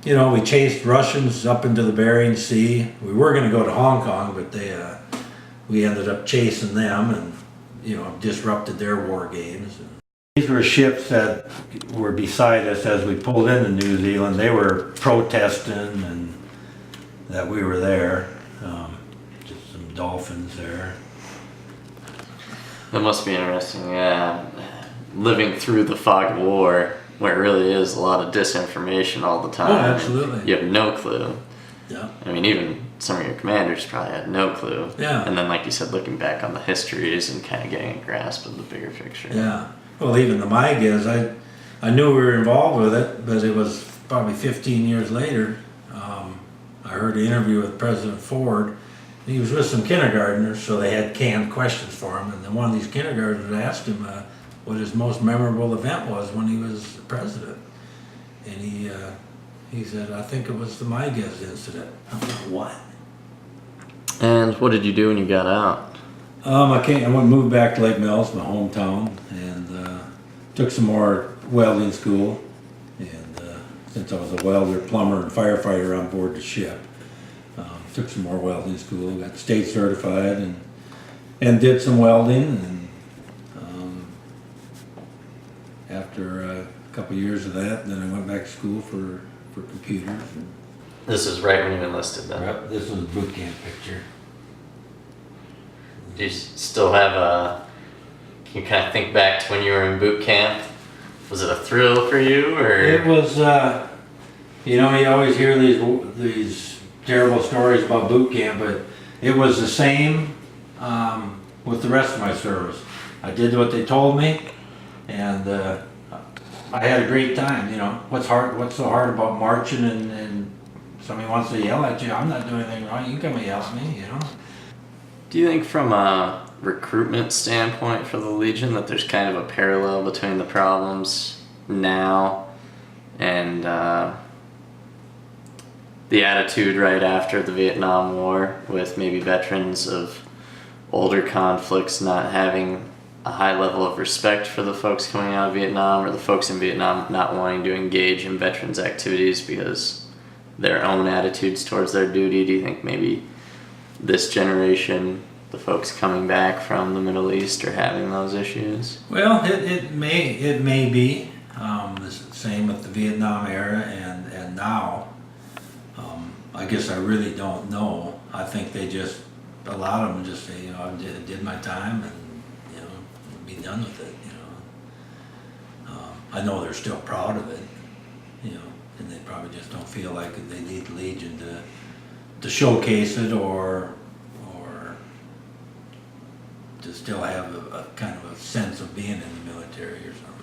You know, we chased Russians up into the Bering Sea. We were going to go to Hong Kong, but we ended up chasing them and, you know, disrupted their war games. These were ships that were beside us as we pulled into New Zealand. They were protesting and that we were there. Just some dolphins there. That must be interesting, yeah. Living through the fog of war, where it really is a lot of disinformation all the time. Oh, absolutely. You have no clue. Yeah. I mean, even some of your commanders probably had no clue. Yeah. And then, like you said, looking back on the histories and kind of getting a grasp of the bigger picture. Yeah. Well, even the MIGAs, I knew we were involved with it, but it was probably 15 years later. I heard an interview with President Ford. He was with some kindergartners, so they had canned questions for him. And then one of these kindergartners asked him what his most memorable event was when he was president. And he said, I think it was the MIGAs incident. I thought, what? And what did you do when you got out? I moved back to Lake Mills, my hometown, and took some more welding school. And since I was a welder, plumber, and firefighter on board the ship, took some more welding school, got state certified, and did some welding. And after a couple of years of that, then I went back to school for computers. This is right when you enlisted then? Yep, this was a boot camp picture. Do you still have can you kind of think back to when you were in boot camp? Was it a thrill for you, or? It was, you know, you always hear these terrible stories about boot camp, but it was the same with the rest of my service. I did what they told me, and I had a great time. You know, what's so hard about marching and somebody wants to yell at you? I'm not doing anything wrong. You can come and yell at me, you know. Do you think from a recruitment standpoint for the Legion that there's kind of a parallel between the problems now and the attitude right after the Vietnam War, with maybe veterans of older conflicts not having a high level of respect for the folks coming out of Vietnam, or the folks in Vietnam not wanting to engage in veterans activities because their own attitudes towards their duty? Do you think maybe this generation, the folks coming back from the Middle East, are having those issues? Well, it may be the same with the Vietnam era and now. I guess I really don't know. I think a lot of them just say, you know, I did my time and, you know, be done with it, you know. I know they're still proud of it, you know, and they probably just don't feel like they need the Legion to showcase it or to still have a kind of a sense of being in the military or something.